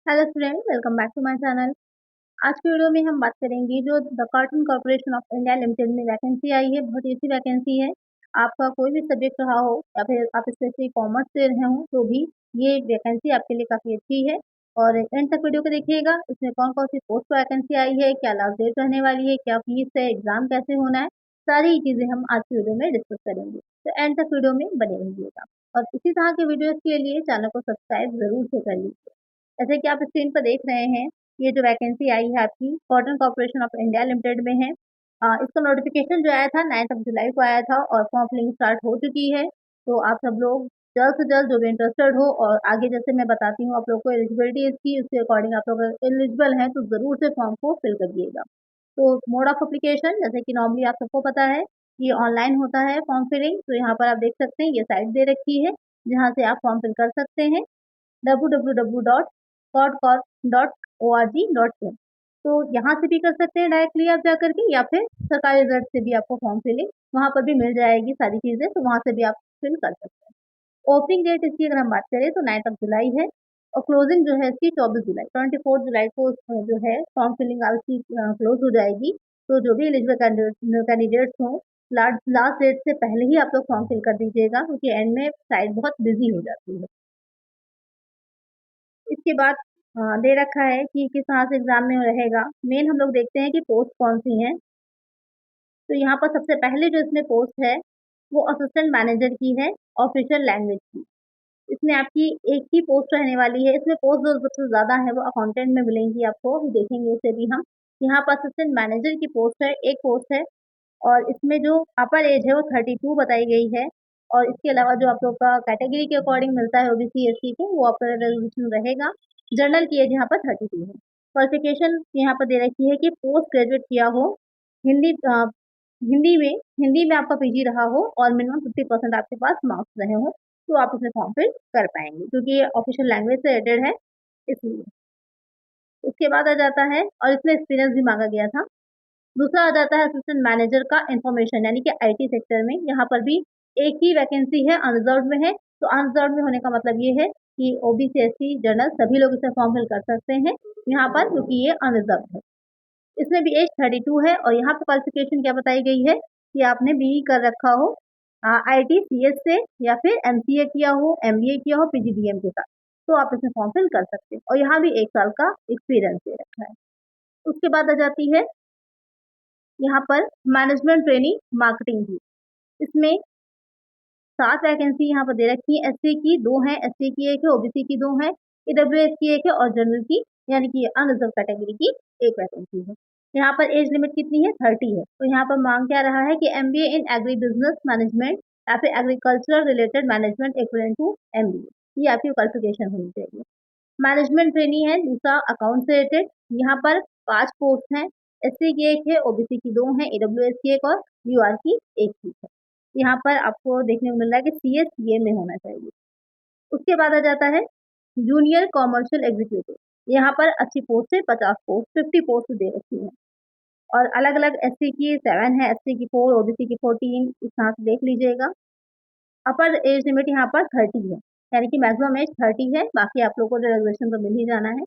Hello student, welcome back to my channel. आज की video में हम बात करेंगे जो the cotton corporation of India limited में वैकेंसी आई है। बहुत ही अच्छी वैकेंसी है। आपका कोई भी सब्जेक्ट रहा हो या फिर आप स्पेशली कॉमर्स से रहे हो तो भी ये वैकेंसी आपके लिए काफ़ी अच्छी है। और एंड तक वीडियो को देखिएगा। इसमें कौन कौन सी पोस्ट पर वैकेंसी आई है, क्या लास्ट डेट रहने वाली है, क्या फीस है, एग्जाम कैसे होना है, सारी चीज़ें हम आज की वीडियो में डिस्कस करेंगे। तो एंड तक वीडियो में बने रहिएगा और इसी तरह के वीडियोज़ के लिए चैनल को सब्सक्राइब ज़रूर से कर लीजिए। जैसे कि आप स्क्रीन पर देख रहे हैं, ये जो वैकेंसी आई है आपकी cotton corporation of India limited में है। इसका नोटिफिकेशन जो आया था 9 जुलाई को आया था और फॉर्म फिलिंग स्टार्ट हो चुकी है। तो आप सब लोग जल्द से जल्द जो भी इंटरेस्टेड हो और आगे जैसे मैं बताती हूँ आप लोग को एलिजिबिलिटी इसकी, उसके अकॉर्डिंग आप लोग एलिजिबल हैं तो ज़रूर से फॉर्म को फिल करिएगा। तो मोड ऑफ अप्लीकेशन जैसे कि नॉर्मली आप सबको पता है ये ऑनलाइन होता है फॉर्म फिलिंग। तो यहाँ पर आप देख सकते हैं ये साइट दे रखी है जहाँ से आप फॉर्म फिल कर सकते हैं www.corp.org.in। तो यहाँ से भी कर सकते हैं डायरेक्टली आप जाकर के, या फिर सरकारी वेबसाइट से भी आपको फॉर्म फिलिंग वहाँ पर भी मिल जाएगी सारी चीज़ें, तो वहाँ से भी आप फिल कर सकते हैं। ओपनिंग डेट इसकी अगर हम बात करें तो 9 जुलाई है और क्लोजिंग जो है इसकी 24 जुलाई 24 जुलाई को जो है फॉर्म फिलिंग आपकी क्लोज हो जाएगी। तो जो भी एलिजिबल कैंडिडेट्स हों लास्ट डेट से पहले ही आप लोग फॉर्म फिल कर दीजिएगा, क्योंकि एंड में साइट बहुत बिजी हो जाती है। इसके बाद दे रखा है कि किस तरह से एग्जाम में रहेगा। मेन हम लोग देखते हैं कि पोस्ट कौन सी हैं। तो यहाँ पर सबसे पहले जो इसमें पोस्ट है वो असिस्टेंट मैनेजर की है, ऑफिशियल लैंग्वेज की। इसमें आपकी एक ही पोस्ट रहने वाली है। इसमें पोस्ट जो सबसे ज़्यादा है वो अकाउंटेंट में मिलेंगी आपको, देखेंगे उसे भी हम। यहाँ पर असिस्टेंट मैनेजर की पोस्ट है, एक पोस्ट है। और इसमें जो अपर एज है वो 32 बताई गई है। और इसके अलावा जो आप लोग का कैटेगरी के अकॉर्डिंग मिलता है ओबीसी एससी को, वो आपका रेजोल्यूशन रहेगा। जनरल की एज यहाँ पर 32 है। क्वालिफिकेशन यहाँ पर दे रखी है कि पोस्ट ग्रेजुएट किया हो, हिंदी हिंदी में आपका पीजी रहा हो और मिनिमम 50% आपके पास मार्क्स रहे हो, तो आप उसमें फॉर्म फिल कर पाएंगे, क्योंकि ये ऑफिशियल लैंग्वेज से रिलेटेड है इसलिए। उसके बाद आ जाता है और इसमें एक्सपीरियंस भी मांगा गया था। दूसरा आ जाता है असिस्टेंट मैनेजर का इंफॉर्मेशन, यानी कि आईटी सेक्टर में। यहाँ पर भी एक ही वैकेंसी है, अनरिजर्व में है। तो अनरिजर्व में होने का मतलब ये है कि ओबीसी एससी जनरल सभी लोग इसे फॉर्म फिल कर सकते हैं यहाँ पर, क्योंकि ये अनरिजर्व है। इसमें भी एज 32 है और यहाँ पर क्वालिफिकेशन क्या बताई गई है कि आपने बीई कर रखा हो आईटी सीएस से, या फिर एमसीए किया हो, एमबीए किया हो पीजीडीएम के साथ, तो आप इसमें फॉर्म फिल कर सकते हैं। और यहाँ भी 1 साल का एक्सपीरियंस दे रखा है। उसके बाद आ जाती है यहाँ पर मैनेजमेंट ट्रेनिंग मार्केटिंग की। इसमें 7 वैकेंसी यहाँ पर दे रखी है। एससी की 2 है, एसटी की 1 है, ओबीसी की 2 है, ईडब्ल्यूएस की 1 है और जनरल की यानी कि अनरिजर्व कैटेगरी की 1 वैकेंसी है। यहाँ पर एज लिमिट कितनी है? 30 है। तो यहाँ पर मांग क्या रहा है कि MBA in agri business management या फिर agricultural related management equivalent to MBA, ये आपकी क्वालिफिकेशन होनी चाहिए। मैनेजमेंट ट्रेनिंग है दूसरा, अकाउंट से रिलेटेड। यहाँ पर 5 पोस्ट हैं। एससी की 1 है, ओबीसी की 2 है, ईडब्ल्यूएस की 1 और यूआर की 1 सीट है। यहाँ पर आपको देखने को मिल रहा है कि सीएस सीए में होना चाहिए। उसके बाद आ जाता है जूनियर कॉमर्शियल एग्जीक्यूटिव। यहाँ पर अच्छी पोस्ट है, 50 पोस्ट, 50 पोस्ट दे रखी है। और अलग अलग एससी की 7 है, एससी की 4, ओबीसी की 14, इस तरह से देख लीजिएगा। अपर एज लिमिट यहाँ पर 30 है, यानी कि मैक्सिमम एज 30 है। बाकी आप लोगों को रिजर्वेशन तो मिल ही जाना है।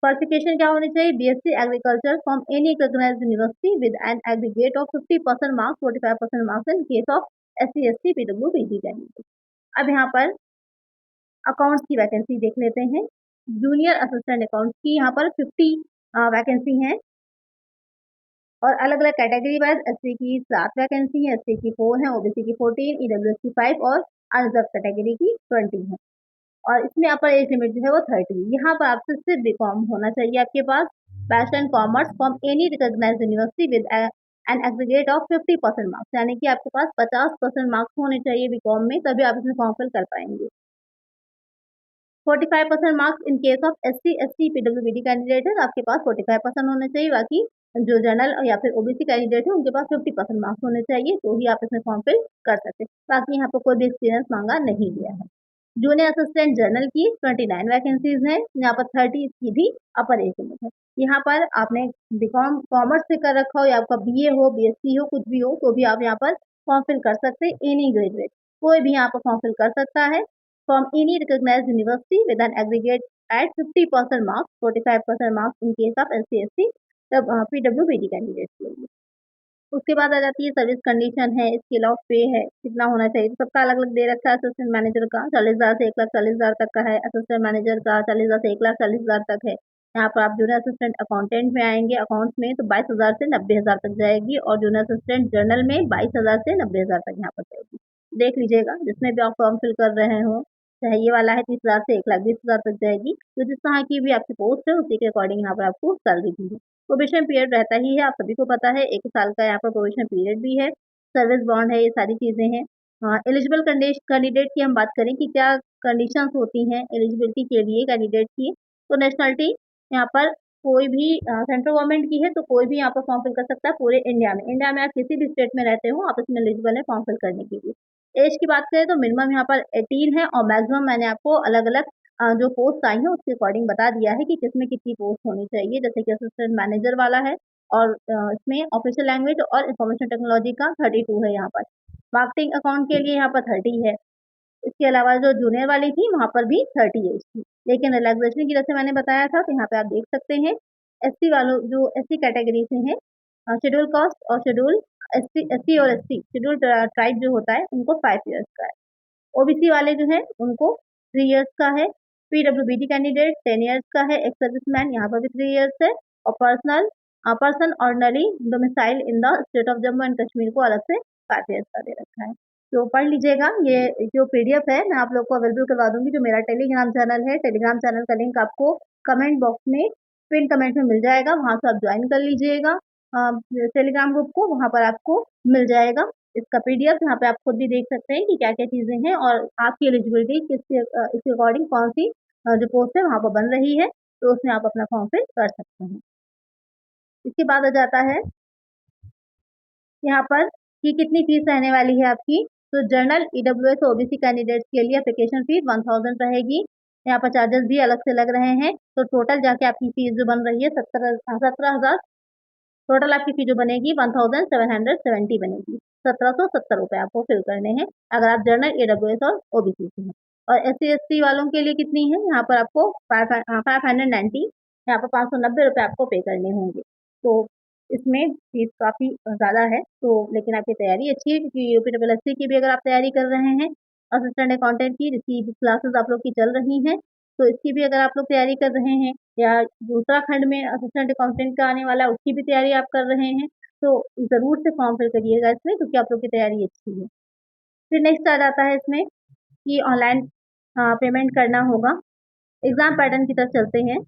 क्वालिफिकेशन क्या होनी चाहिए? BSc agriculture from any recognised university with an aggregate of 50% marks, 45% marks in case of SC ST PW PG candidate. अब यहाँ पर अकाउंट्स की वैकेंसी देख लेते हैं। जूनियर असिस्टेंट अकाउंट्स की यहाँ पर 50 वैकेंसी हैं और अलग अलग कैटेगरी वाइज एससी की 7 वैकेंसी है, एससी की 4 है, ओबीसी की 14, ईडब्ल्यूएस की 5 और अनरिजर्व कैटेगरी की 20 है। और इसमें अपर एज लिमिट जो है वो 30। यहाँ पर आपसे सिर्फ बीकॉम होना चाहिए आपके पास, bachelor in commerce from any recognised university with an aggregate of 50% marks, यानी कि आपके पास 50% मार्क्स होने चाहिए बीकॉम में, तभी आप इसमें फॉर्म फिल कर पाएंगे। 45% marks in case of SC ST PWBD candidate है, आपके पास 45% होने चाहिए। बाकी जो जनरल या फिर ओबीसी कैंडिडेट है उनके पास 50% मार्क्स होने चाहिए, तो ही आप इसमें फॉर्म फिल कर सकते हैं। बाकी यहाँ पर कोई भी एक्सपीरियंस मांगा नहीं गया है। जूनियर असिस्टेंट जनरल की 29 वैकेंसीज हैं। यहाँ पर 30 की भी अपर एज लिमिट है। यहाँ पर आपने बीकॉम कॉमर्स से कर रखा हो या आपका बीए हो, बीएससी हो, कुछ भी हो, तो भी आप यहाँ पर फॉर्म फिल कर सकते हैं। एनी ग्रेजुएट कोई भी यहाँ पर फॉर्म फिल कर सकता है from any recognised university with an aggregate at 50% marks, 45% marks in case of SC/ST तब PWBD कैंडिडेट के लिए। उसके बाद आ जाती है सर्विस कंडीशन है, स्केल ऑफ पे है, कितना होना चाहिए, तो सबका अलग-अलग दे रखा है। असिस्टेंट मैनेजर का 40,000 से 1,40,000 तक का है, असिस्टेंट मैनेजर का 40,000 से 1,40,000 तक है। यहाँ पर आप जूनियर असिस्टेंट अकाउंटेंट में आएँगे, अकाउंट्स में तो 22,000 से 90,000 तक जाएगी और जूनियर असिस्टेंट जर्नल में 22,000 से 90,000 तक यहाँ पर जाएगी। देख लीजिएगा जिसमें भी आप फॉर्म फिल कर रहे हो, चाहे ये वाला है 30,000 से 1,20,000 तक जाएगी, तो जिस तरह की भी आपकी पोस्ट है उसी के अकॉर्डिंग यहाँ पर आपको सैलरी दी है। प्रोबेशन पीरियड रहता ही है, आप सभी को पता है, 1 साल का यहाँ पर प्रोबेशन पीरियड भी है, सर्विस बॉन्ड है, ये सारी चीज़ें हैं। एलिजिबल कैंडिडेट की हम बात करें कि क्या कंडीशंस होती हैं एलिजिबिलिटी के लिए कैंडिडेट की, तो नेशनलिटी यहाँ पर कोई भी सेंट्रल गवर्नमेंट की है तो कोई भी यहाँ पर फॉर्म फिल कर सकता है पूरे इंडिया में। इंडिया में आप किसी भी स्टेट में रहते हो, आप इसमें एलिजिबल है फॉर्म फिल करने के लिए। एज की बात करें तो मिनिमम यहाँ पर 18 है और मैक्सिमम मैंने आपको अलग-अलग जो पोस्ट आई है उसके अकॉर्डिंग बता दिया है कि किसमें कितनी पोस्ट होनी चाहिए, जैसे कि असिस्टेंट मैनेजर वाला है और इसमें ऑफिशियल लैंग्वेज और इंफॉर्मेशन टेक्नोलॉजी का 32 है यहाँ पर। मार्केटिंग अकाउंट के लिए यहाँ पर 30 है। इसके अलावा जो जूनियर वाली थी वहाँ पर भी 30 एज थी, लेकिन रिलैक्सेशन की जैसे मैंने बताया था तो यहाँ पे आप देख सकते हैं एससी वालों जो एससी कैटेगरी से हैं, शेड्यूल कास्ट और शेड्यूल एससी और एसटी शेड्यूल ट्राइब जो होता है उनको 5 ईयर्स का है। ओबीसी वाले जो है उनको 3 ईयर्स का है। पीडब्ल्यूबीडी कैंडिडेट 10 ईयर्स का है। एक्स सर्विसमैन यहाँ पर भी 3 ईयर्स है और person ordinary domicile in the state of Jammu and Kashmir को अलग से 5 ईयर्स का दे रखा है। तो पढ़ लीजिएगा, ये जो पीडीएफ है मैं आप लोग को अवेलेबल करवा दूंगी। जो मेरा टेलीग्राम चैनल है, टेलीग्राम चैनल का लिंक आपको कमेंट बॉक्स में पिन कमेंट में मिल जाएगा, वहां से आप ज्वाइन कर लीजिएगा टेलीग्राम ग्रुप को, वहां पर आपको मिल जाएगा इसका पीडीएफ। यहाँ पे आप खुद भी देख सकते हैं कि क्या क्या चीजें हैं और आपकी एलिजिबिलिटी इसके अकॉर्डिंग कौन सी जो पोस्ट है वहां पर बन रही है, तो उसमें आप अपना फॉर्म फिल कर सकते हैं। इसके बाद आ जाता है यहाँ पर कि कितनी फीस रहने वाली है आपकी। तो जनरल ईडब्ल्यूएस ओबीसी कैंडिडेट्स के लिए एप्लीकेशन फीस 1000 रहेगी। यहाँ पर चार्जेस भी अलग से लग रहे हैं, तो टोटल जाके आपकी फीस जो बन रही है 17,000 टोटल आपकी फी जो बनेगी 1770 बनेगी। 1770 रुपए आपको फिल करने हैं अगर आप जनरल ईडब्ल्यूएस और ओबीसी से हैं। और SC/ST वालों के लिए कितनी है, यहाँ पर आपको 590 यहाँ पर 590 रुपए आपको पे करने होंगे। तो इसमें फीस काफ़ी ज़्यादा है, तो लेकिन आपकी तैयारी अच्छी है क्योंकि यूपीएससी की भी अगर आप तैयारी कर रहे हैं, असिस्टेंट अकाउंटेंट की जिसकी क्लासेस आप लोग की चल रही हैं, तो इसकी भी अगर आप लोग तैयारी कर रहे हैं या उत्तराखंड में असिस्टेंट अकाउंटेंट का आने वाला है उसकी भी तैयारी आप कर रहे हैं, तो ज़रूर से फॉर्म फिल करिएगा इसमें क्योंकि आप लोग की तैयारी अच्छी है। फिर नेक्स्ट आ जाता है इसमें कि ऑनलाइन पेमेंट करना होगा। एग्ज़ाम पैटर्न की तरफ चलते हैं,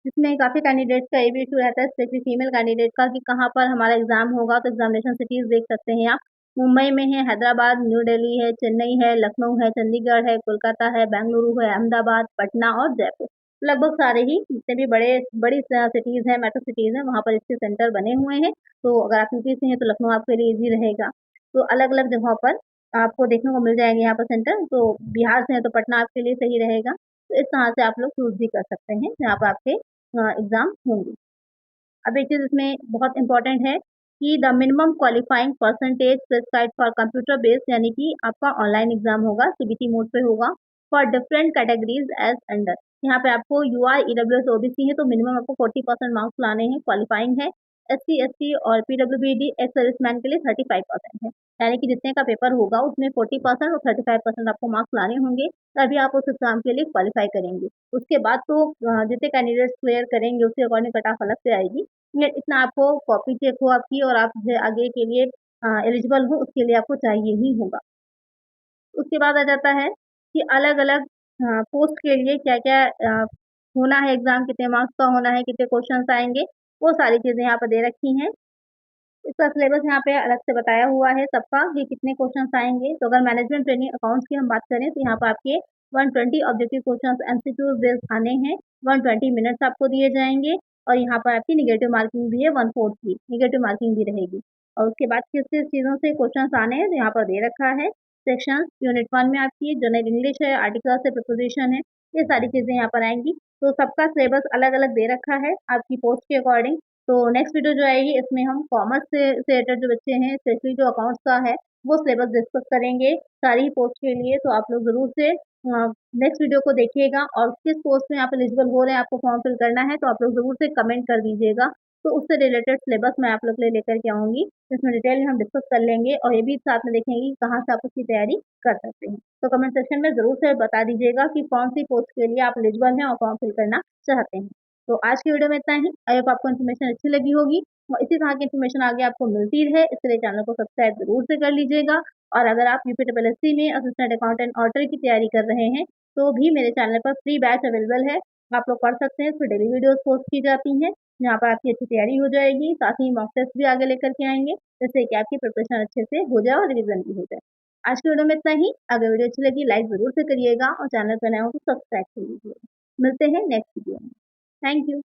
जिसमें काफ़ी कैंडिडेट्स का ये भी इशू रहता है, स्पेशली फीमेल कैंडिडेट का, कि कहाँ पर हमारा एग्ज़ाम होगा। तो एग्जामिनेशन सिटीज़ देख सकते हैं आप, मुंबई में है, हैदराबाद, न्यू दिल्ली है, चेन्नई है, लखनऊ है, चंडीगढ़ है, कोलकाता है, बेंगलुरु है, अहमदाबाद, पटना और जयपुर। लगभग सारे ही जितने भी बड़ी सिटीज़ हैं, मेट्रो सिटीज़ हैं, वहाँ पर इसके सेंटर बने हुए हैं। तो अगर आप यूपी से हैं तो लखनऊ आपके लिए ईजी रहेगा। तो अलग-अलग जगहों पर आपको देखने को मिल जाएँगे यहाँ पर सेंटर। तो बिहार से हैं तो पटना आपके लिए सही रहेगा। तो इस तरह से आप लोग चूज़ भी कर सकते हैं जहाँ पर आपके एग्ज़ाम होंगे। अब एक चीज़ इसमें बहुत इम्पोर्टेंट है कि the minimum qualifying percentage prescribed for computer based, यानी कि आपका ऑनलाइन एग्जाम होगा, सीबीटी मोड पे होगा, for different categories as under. यहाँ पे आपको यूआर ईडब्ल्यूएस ओबीसी है तो मिनिमम आपको 40% मार्क्स लाने हैं, क्वालिफाइंग है। SC/ST और पीडब्ल्यूबीडी एक्स सर्विसमैन के लिए 35% है, यानी कि जितने का पेपर होगा उसमें 40% और 35% आपको मार्क्स लाने होंगे, तभी आप उस एग्जाम के लिए क्वालिफाई करेंगे। उसके बाद तो जितने कैंडिडेट्स क्लियर करेंगे उसके अकॉर्डिंग कट ऑफ अलग से आएगी। इतना आपको कॉपी चेक हो आपकी और आप जो आगे के लिए एलिजिबल हो उसके लिए आपको चाहिए ही होगा। उसके बाद आ जाता है कि अलग-अलग पोस्ट के लिए क्या-क्या होना है, एग्ज़ाम कितने मार्क्स का होना है, कितने क्वेश्चन्स आएँगे, वो सारी चीज़ें यहाँ पर दे रखी हैं। इसका सिलेबस यहाँ पे अलग से बताया हुआ है सबका कि कितने क्वेश्चन्स आएँगे। तो अगर मैनेजमेंट ट्रेनिंग अकाउंट्स की हम बात करें तो यहाँ पर आपके 120 ऑब्जेक्टिव क्वेश्चन्स एमसीक्यूज़ बेस्ड आने हैं, 120 मिनट्स आपको दिए जाएँगे और यहाँ पर आपकी नेगेटिव मार्किंग भी है 1/4 की, नेगेटिव मार्किंग भी रहेगी। और उसके बाद किस-किस चीज़ों से क्वेश्चन्स आने हैं तो यहाँ पर दे रखा है। सेक्शंस यूनिट 1 में आपकी जनरल इंग्लिश है, आर्टिकल्स है, प्रीपोज़िशन है, ये सारी चीज़ें यहाँ पर आएँगी। तो सबका सिलेबस अलग-अलग दे रखा है आपकी पोस्ट के अकॉर्डिंग। तो नेक्स्ट वीडियो जो आएगी इसमें हम कॉमर्स से रिलेटेड जो बच्चे हैं, स्पेशली जो अकाउंट्स का है, वो सिलेबस डिस्कस करेंगे सारी पोस्ट के लिए। तो आप लोग ज़रूर से नेक्स्ट वीडियो को देखिएगा और किस पोस्ट में आप एलिजिबल हो रहे हैं, आपको फॉर्म फिल करना है, तो आप लोग ज़रूर से कमेंट कर दीजिएगा। तो उससे रिलेटेड सिलेबस मैं आप लोग के लिए लेकर के आऊँगी, जिसमें डिटेल में हम डिस्कस कर लेंगे और ये भी साथ में देखेंगे कि कहाँ से आप उसकी तैयारी कर सकते हैं। तो कमेंट सेक्शन में ज़रूर से बता दीजिएगा कि कौन-सी पोस्ट के लिए आप एलिजिबल हैं और फॉर्म फिल करना चाहते हैं। तो आज की वीडियो में इतना ही। आई होप आपको इन्फॉर्मेशन अच्छी लगी होगी और इसी तरह की इन्फॉर्मेशन आगे आपको मिलती रहे, इसके लिए चैनल को सब्सक्राइब ज़रूर से कर लीजिएगा। और अगर आप यूपीएससी में असिस्टेंट अकाउंटेंट ऑडिटर की तैयारी कर रहे हैं, तो भी मेरे चैनल पर फ्री बैच अवेलेबल है। आप लोग पढ़ सकते हैं, इसमें डेली वीडियोज़ पोस्ट की जाती हैं, जहाँ पर आपकी अच्छी तैयारी हो जाएगी। साथ ही मॉक टेस्ट भी आगे लेकर के आएँगे, जिससे कि आपकी प्रिपरेशन अच्छे से हो जाए और रिवीजन भी हो जाए। आज की वीडियो में इतना ही। अगर वीडियो अच्छी लगी लाइक ज़रूर से करिएगा और चैनल पर नए हो तो सब्सक्राइब कर लीजिएगा। मिलते हैं नेक्स्ट वीडियो में। Thank you.